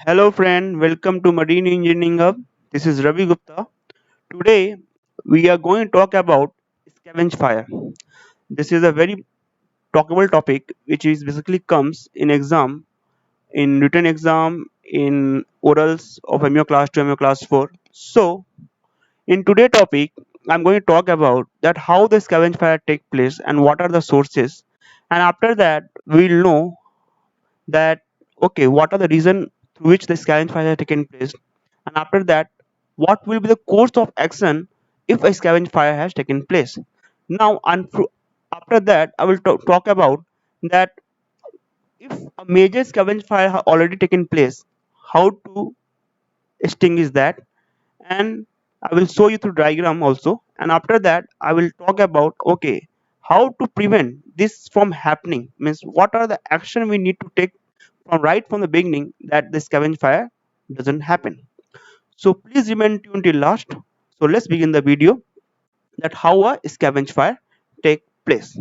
Hello friend, welcome to Marine Engineering Hub. This is Ravi Gupta. Today we are going to talk about scavenge fire. This is a very talkable topic which is basically comes in exam, in written exam, in orals of MO class 2, MO class 4. So in today's topic, I'm going to talk about that how the scavenge fire take place and what are the sources. And after that, we'll know that okay, what are the reason through which the scavenge fire has taken place, and after that what will be the course of action if a scavenge fire has taken place. Now after that I will talk about that if a major scavenge fire has already taken place, how to extinguish that, and I will show you through diagram also, and after that I will talk about okay, how to prevent this from happening, means what are the action we need to take from right from the beginning that the scavenge fire doesn't happen. So please remain tuned till last. So let's begin the video that how a scavenge fire take place.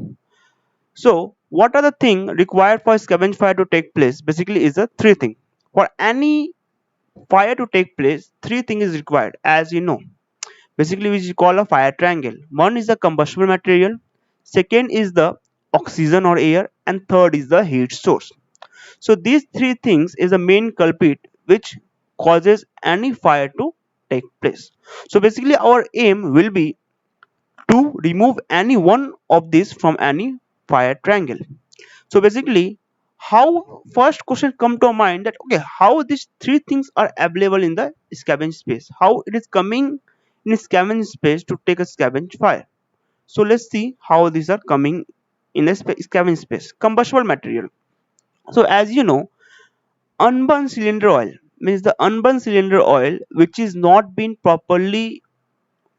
So what are the thing required for a scavenge fire to take place? Basically is the three thing. For any fire to take place, three things is required, as you know. Basically which is called a fire triangle. One is the combustible material, second is the oxygen or air, and third is the heat source. So these three things is the main culprit which causes any fire to take place. So basically our aim will be to remove any one of these from any fire triangle. So basically how first question come to our mind that okay, how these three things are available in the scavenge space, how it is coming in scavenge space to take a scavenge fire. So let's see how these are coming in a scavenge space. Combustible material. So as you know, unburned cylinder oil means the unburned cylinder oil which is not been properly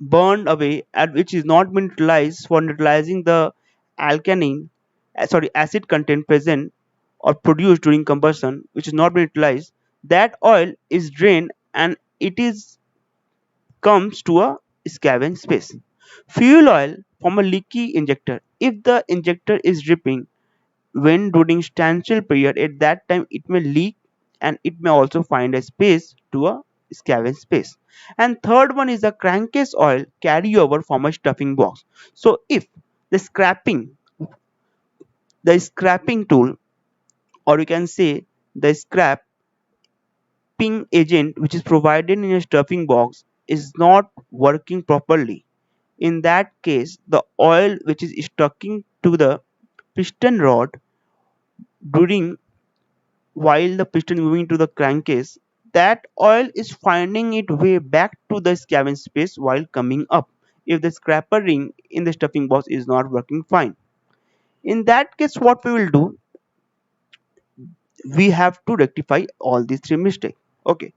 burned away and which is not been utilized for neutralizing the alkaline acid content present or produced during combustion, which is not been utilized, that oil is drained and it is comes to a scavenge space. Fuel oil from a leaky injector, if the injector is dripping when during standstill period, at that time it may leak and it may also find a space to a scavenge space. And third one is the crankcase oil carryover from a stuffing box. So if the scrapping tool, or you can say the scrapping agent which is provided in a stuffing box is not working properly, in that case the oil which is sticking to the piston rod during while the piston moving to the crankcase, that oil is finding its way back to the scavenge space while coming up if the scrapper ring in the stuffing box is not working fine. In that case what we will do, we have to rectify all these three mistakes. Okay,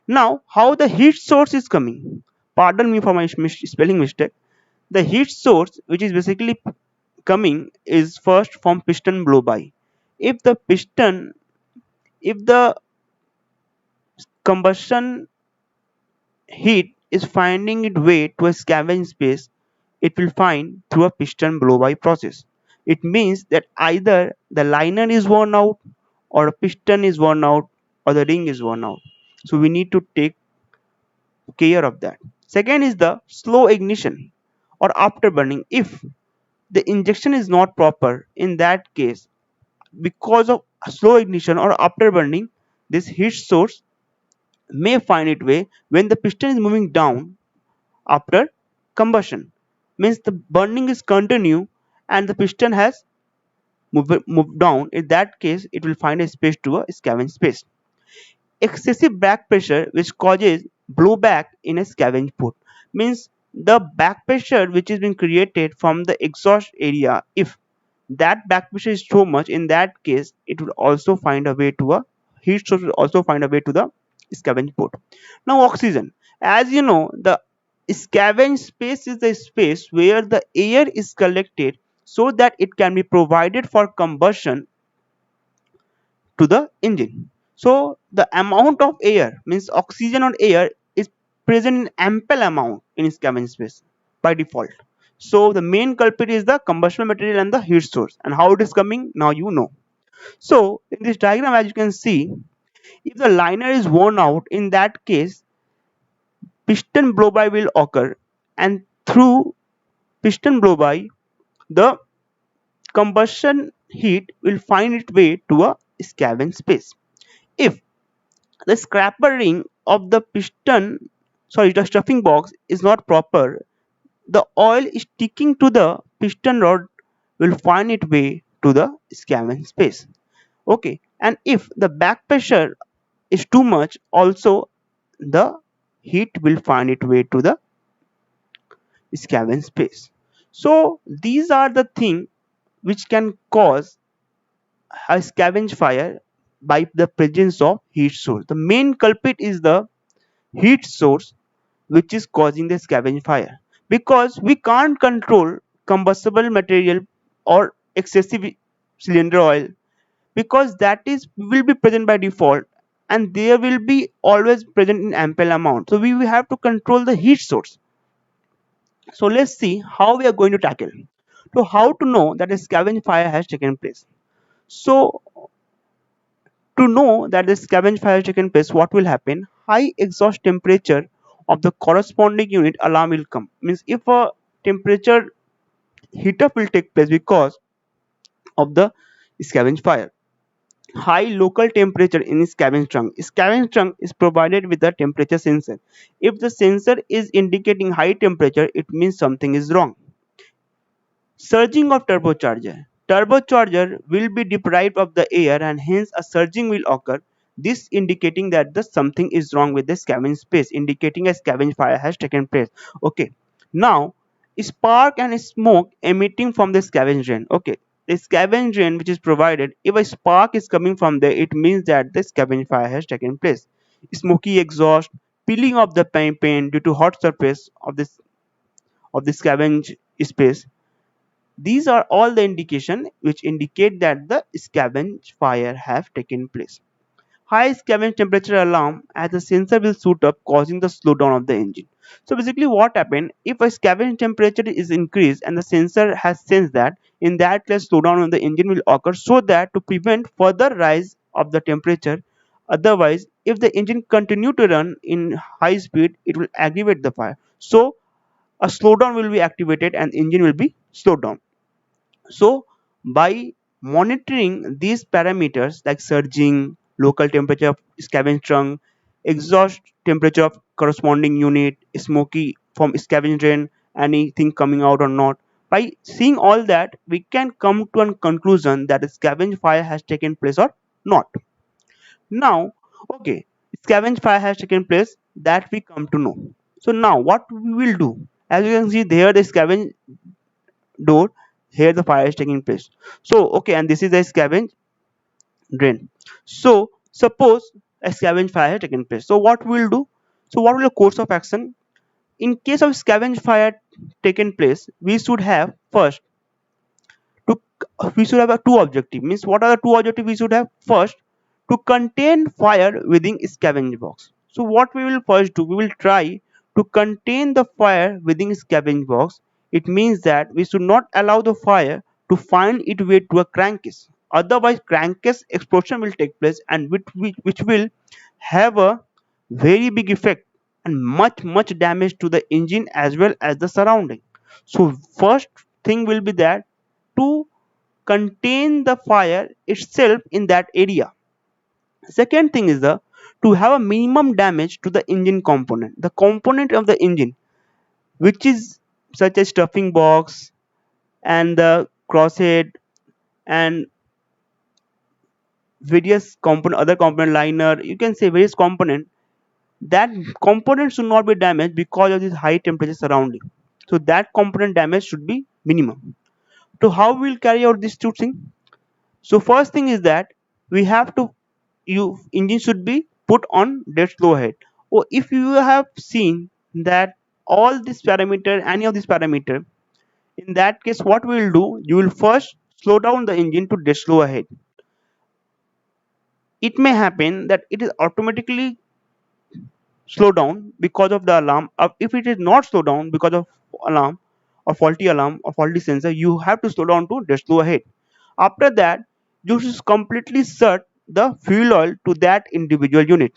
now how the heat source is coming, pardon me for my spelling mistake. The heat source which is basically coming is first from piston blow by. If the piston, if the combustion heat is finding its way to a scavenge space, it will find through a piston blow by process. It means that either the liner is worn out, or a piston is worn out, or the ring is worn out. So we need to take care of that. Second is the slow ignition or afterburning. If the injection is not proper, in that case, because of slow ignition or afterburning, this heat source may find its way when the piston is moving down after combustion, means the burning is continue and the piston has moved down. In that case it will find a space to a scavenge space. Excessive back pressure which causes blowback in a scavenge port, means the back pressure which is being created from the exhaust area, if that back pressure is so much, in that case it will also find a way to a heat source, will also find a way to the scavenge port. Now oxygen, as you know, the scavenge space is the space where the air is collected so that it can be provided for combustion to the engine. So the amount of air, means oxygen or air, is present in ample amount in scavenge space by default. So the main culprit is the combustible material and the heat source. And how it is coming, now you know. So in this diagram, as you can see, If the liner is worn out, in that case, piston blow-by will occur, and through piston blow-by, the combustion heat will find its way to a scavenge space. If the scraper ring of the the stuffing box is not proper, the oil sticking to the piston rod will find its way to the scavenge space. Okay, and if the back pressure is too much, also the heat will find its way to the scavenge space. So these are the things which can cause a scavenge fire by the presence of heat source. The main culprit is the heat source which is causing the scavenge fire, because we can't control combustible material or excessive cylinder oil, because that is will be present by default, and there will be always present in ample amount, so we will have to control the heat source. So let's see how we are going to tackle. So how to know that a scavenge fire has taken place? So to know that the scavenge fire has taken place, what will happen? High exhaust temperature of the corresponding unit alarm will come. Means if a temperature heat up will take place because of the scavenge fire. High local temperature in scavenge trunk. Scavenge trunk is provided with a temperature sensor. If the sensor is indicating high temperature, it means something is wrong. Surging of turbocharger. Turbocharger will be deprived of the air and hence a surging will occur. This indicating that the something is wrong with the scavenge space, indicating a scavenge fire has taken place. Okay. Now, spark and smoke emitting from the scavenge drain. Okay. The scavenge drain which is provided, if a spark is coming from there, it means that the scavenge fire has taken place. Smoky exhaust, peeling of the paint due to hot surface of the scavenge space, these are all the indication which indicate that the scavenge fire have taken place. High scavenge temperature alarm as the sensor will shoot up causing the slowdown of the engine. So basically what happened, if a scavenge temperature is increased and the sensor has sensed that, in that case slowdown of the engine will occur, so that to prevent further rise of the temperature. Otherwise, if the engine continue to run in high speed, it will aggravate the fire. So a slowdown will be activated and engine will be slowed down. So by monitoring these parameters like surging, local temperature of scavenge trunk, exhaust temperature of corresponding unit, smoky from scavenge drain, anything coming out or not, by seeing all that, we can come to a conclusion that a scavenge fire has taken place or not. Now, okay, scavenge fire has taken place, that we come to know. So now what we will do? As you can see there, the scavenge door, here the fire is taking place. So okay, and this is the scavenge drain. So suppose a scavenge fire has taken place, so what we will do? So what will the course of action? In case of scavenge fire taken place, we should have first to we should have a two objective. Means what are the two objectives we should have? First, to contain fire within scavenge box. So what we will first do, we will try to contain the fire within scavenge box. It means that we should not allow the fire to find its way to a crankcase, otherwise crankcase explosion will take place, and which will have a very big effect and much damage to the engine as well as the surrounding. So first thing will be that to contain the fire itself in that area. Second thing is the to have a minimum damage to the engine component. The component of the engine, which is such as stuffing box and the crosshead and various component, other component liner, you can say various component. That component should not be damaged because of this high temperature surrounding. So that component damage should be minimum. So how we will carry out this two things? So first thing is that we have to you engine should be put on dead slow head. Or if you have seen that all this parameter, any of this parameter, in that case what we will do, you will first slow down the engine to dead slow ahead. It may happen that it is automatically slow down because of the alarm. If it is not slow down because of alarm or faulty sensor, you have to slow down to dead slow ahead. After that, you should completely shut the fuel oil to that individual unit.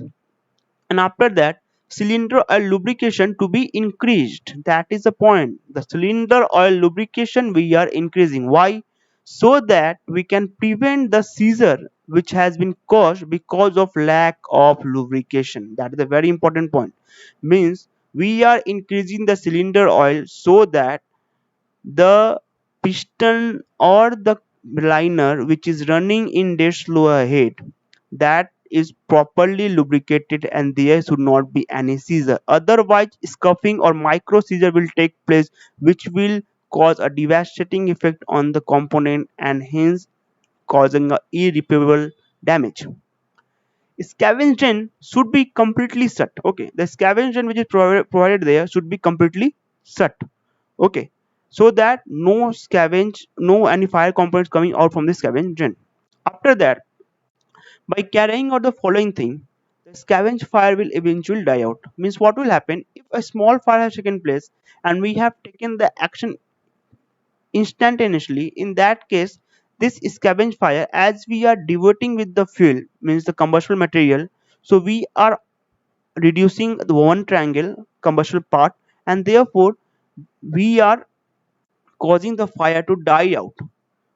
And after that, cylinder oil lubrication to be increased. That is the point. The cylinder oil lubrication we are increasing. Why? So that we can prevent the seizure which has been caused because of lack of lubrication. That is a very important point. Means we are increasing the cylinder oil so that the piston or the liner which is running in dead slow ahead, that is properly lubricated and there should not be any seizure. Otherwise scuffing or micro seizure will take place, which will cause a devastating effect on the component and hence causing a irreparable damage. Scavenge drain should be completely shut. Okay, the scavenge drain which is provided there should be completely shut. Okay, so that no any fire components coming out from the scavenge drain. After that, by carrying out the following thing, the scavenge fire will eventually die out. Means what will happen if a small fire has taken place and we have taken the action instantaneously? In that case, this scavenge fire, as we are diverting with the fuel, means the combustible material, so we are reducing the one triangle combustible part, and therefore we are causing the fire to die out.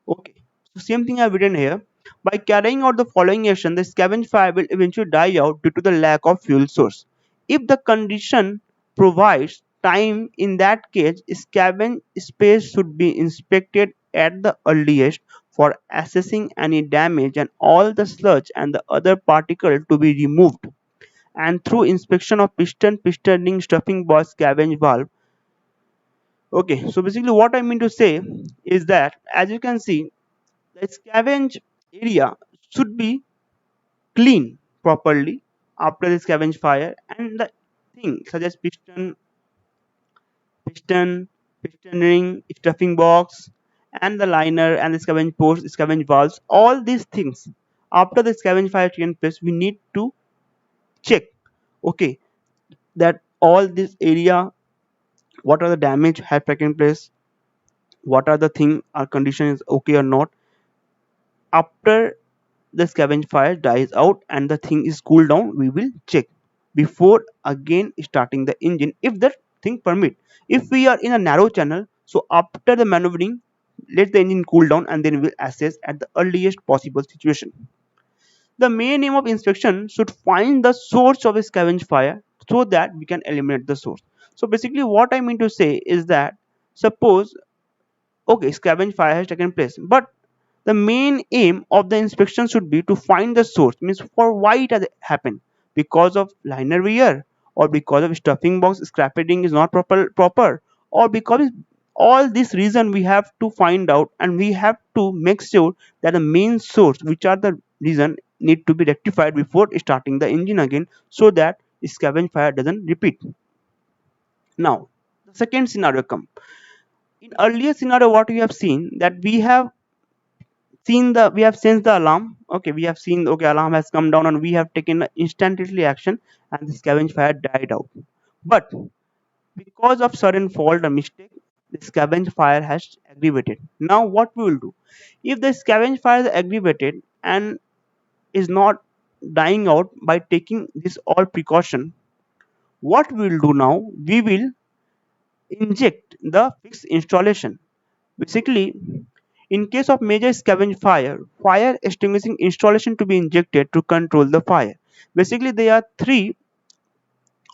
Okay, so same thing I've written here. By carrying out the following action, the scavenge fire will eventually die out due to the lack of fuel source. If the condition provides time, in that case, scavenge space should be inspected at the earliest for assessing any damage and all the sludge and the other particle to be removed. And through inspection of pistoning, stuffing box, scavenge valve. Okay, so basically what I mean to say is that as you can see, the scavenge area should be clean properly after the scavenge fire, and the thing such as piston, piston ring, stuffing box, and the liner and the scavenge ports, scavenge valves, all these things after the scavenge fire taken place, we need to check. Okay, that all this area, what are the damage have taken place, what are the thing, our condition is okay or not. After the scavenge fire dies out and the thing is cooled down, we will check before again starting the engine if that thing permit. If we are in a narrow channel, so after the maneuvering, let the engine cool down and then we'll assess at the earliest possible situation. The main aim of inspection should find the source of a scavenge fire so that we can eliminate the source. So basically what I mean to say is that, suppose, okay, scavenge fire has taken place, but the main aim of the inspection should be to find the source, means for why it has happened, because of liner wear, or because of stuffing box scrapping is not proper, or because all this reason we have to find out and we have to make sure that the main source, which are the reason, need to be rectified before starting the engine again so that scavenge fire doesn't repeat. Now the second scenario come. In earlier scenario what we have seen, that we have sensed the alarm. Okay, we have seen, okay, alarm has come down and we have taken instantly action and the scavenge fire died out. But because of sudden fault or mistake, the scavenge fire has aggravated. Now what we will do, if the scavenge fire is aggravated and is not dying out by taking this all precaution, what we will do now, we will inject the fixed installation. Basically, in case of major scavenge fire, fire extinguishing installation to be injected to control the fire. Basically, there are three,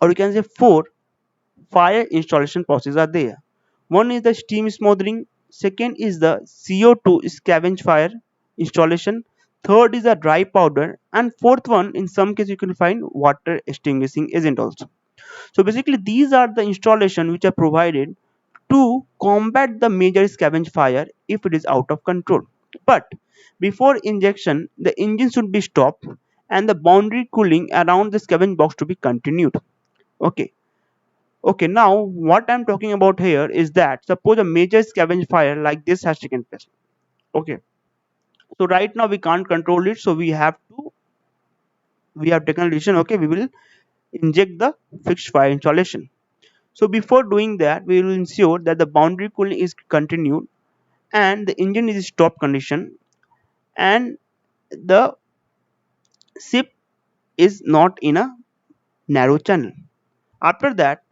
or you can say four, fire installation processes are there. One is the steam smothering, second is the CO2 scavenge fire installation, third is the dry powder, and fourth one, in some case, you can find water extinguishing agent also. So basically, these are the installation which are provided to combat the major scavenge fire if it is out of control. But before injection, the engine should be stopped and the boundary cooling around the scavenge box to be continued. Okay. Okay, now what I'm talking about here is that suppose a major scavenge fire like this has taken place. Okay. So right now we can't control it, so we have taken a decision, okay, we will inject the fixed fire installation. So before doing that, we will ensure that the boundary cooling is continued and the engine is stop condition, and the ship is not in a narrow channel. After that,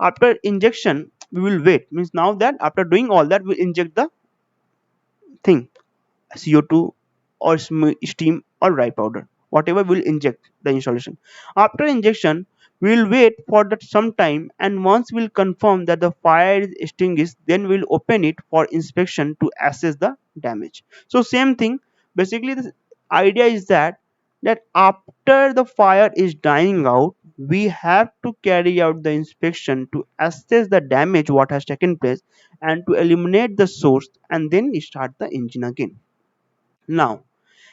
after injection, we will wait. Means now that after doing all that, we inject the thing, CO2 or steam or dry powder, whatever will inject the installation. After injection, we will wait for that some time, and once we'll confirm that the fire is extinguished, then we'll open it for inspection to assess the damage. So same thing. Basically, the idea is that after the fire is dying out, we have to carry out the inspection to assess the damage what has taken place and to eliminate the source and then start the engine again. Now,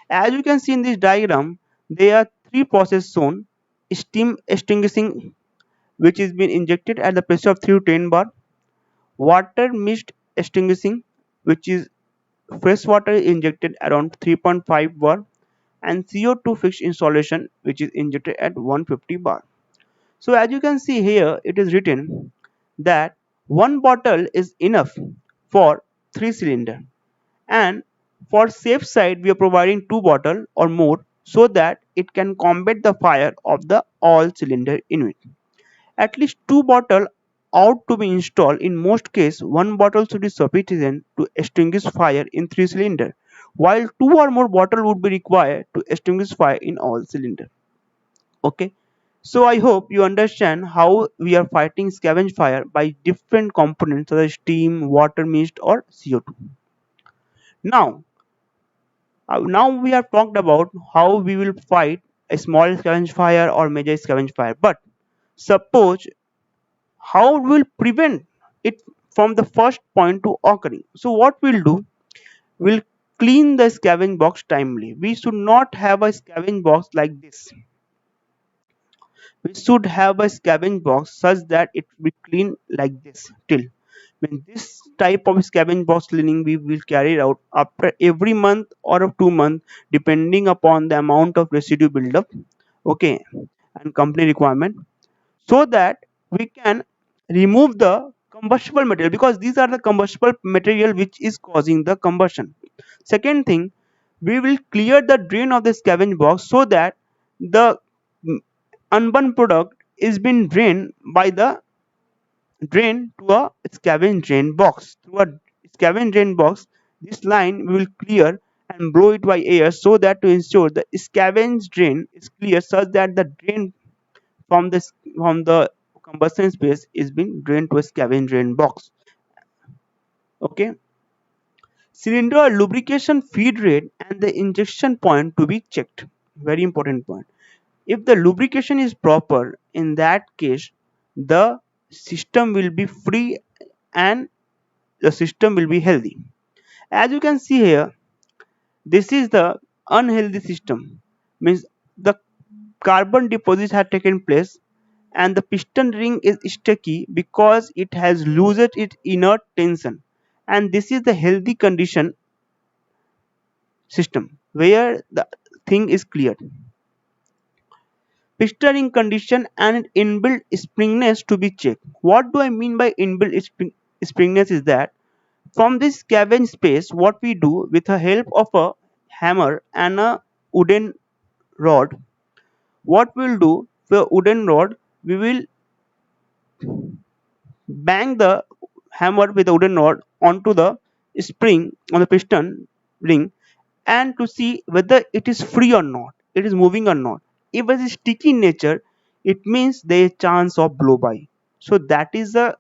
as you can see in this diagram, there are three processes shown. Steam extinguishing, which is being injected at the pressure of 3 to 10 bar. Water mist extinguishing, which is fresh water injected around 3.5 bar. And CO2 fixed installation, which is injected at 150 bar. So as you can see here, it is written that one bottle is enough for 3 cylinder, and for safe side we are providing 2 bottle or more so that it can combat the fire of the all cylinder unit. At least 2 bottle ought to be installed. In most cases, 1 bottle should be sufficient to extinguish fire in 3 cylinder, while 2 or more bottle would be required to extinguish fire in all cylinder. Okay, so I hope you understand how we are fighting scavenge fire by different components such as steam, water mist or CO2. Now we have talked about how we will fight a small scavenge fire or major scavenge fire. But suppose how we will prevent it from the first point to occurring. So what we'll do, we'll clean the scavenge box timely. We should not have a scavenge box like this. We should have a scavenge box such that it will be clean like this till. When this type of scavenge box cleaning we will carry out after every month or of 2 months depending upon the amount of residue buildup, okay, and company requirement, so that we can remove the combustible material, because these are the combustible material which is causing the combustion. Second thing, we will clear the drain of the scavenge box so that the mm, unburned product is being drained by the drain to a scavenge drain box. Through a scavenge drain box, this line we will clear and blow it by air so that to ensure the scavenge drain is clear such that the drain from the combustion space is being drained to a scavenge drain box. Okay. Cylinder lubrication feed rate and the injection point to be checked. Very important point. If the lubrication is proper, in that case, the system will be free and the system will be healthy. As you can see here, this is the unhealthy system. Means the carbon deposit has taken place and the piston ring is sticky because it has loosened its inert tension. And this is the healthy condition system where the thing is cleared. Piston ring condition and inbuilt springiness to be checked. What do I mean by inbuilt springiness is that from this scavenge space, what we do with the help of a hammer and a wooden rod, what we'll do for a wooden rod, we will bang the hammer with the wooden rod onto the spring on the piston ring and to see whether it is free or not, it is moving or not. If it is sticky in nature, it means there is chance of blow by. So that is the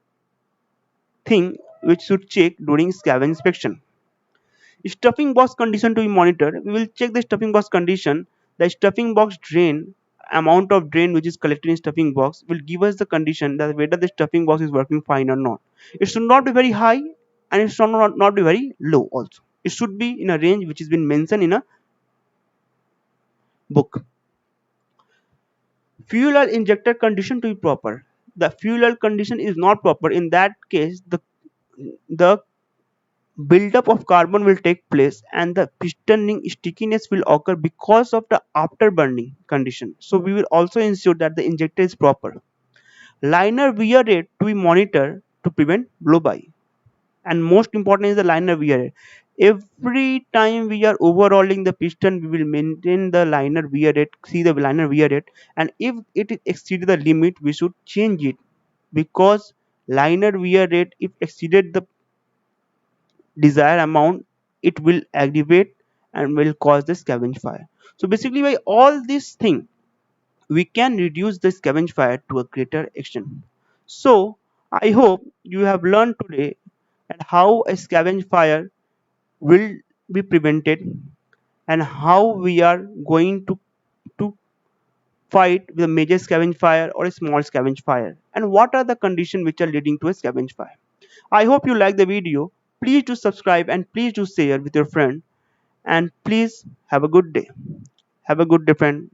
thing which should check during scavenge inspection. Stuffing box condition to be monitored. We will check the stuffing box condition. The stuffing box drain, amount of drain which is collected in stuffing box, will give us the condition that whether the stuffing box is working fine or not. It should not be very high and it should not be very low also. It should be in a range which has been mentioned in a book. Fuel oil injector condition to be proper. The fuel oil condition is not proper. In that case, the buildup of carbon will take place and the pistoning stickiness will occur because of the afterburning condition. So we will also ensure that the injector is proper. Liner wear rate to be monitored to prevent blow by. And most important is the liner wear rate. Every time we are overhauling the piston, we will maintain the liner wear rate, see the liner wear rate, and if it exceeded the limit, we should change it, because liner wear rate, if exceeded the desired amount, it will aggravate and will cause the scavenge fire. So basically, by all these things, we can reduce the scavenge fire to a greater extent. So I hope you have learned today and how a scavenge fire will be prevented, and how we are going to fight with a major scavenge fire or a small scavenge fire, and what are the conditions which are leading to a scavenge fire. I hope you like the video. Please do subscribe and please do share with your friend, and please have a good day. Have a good day, friend.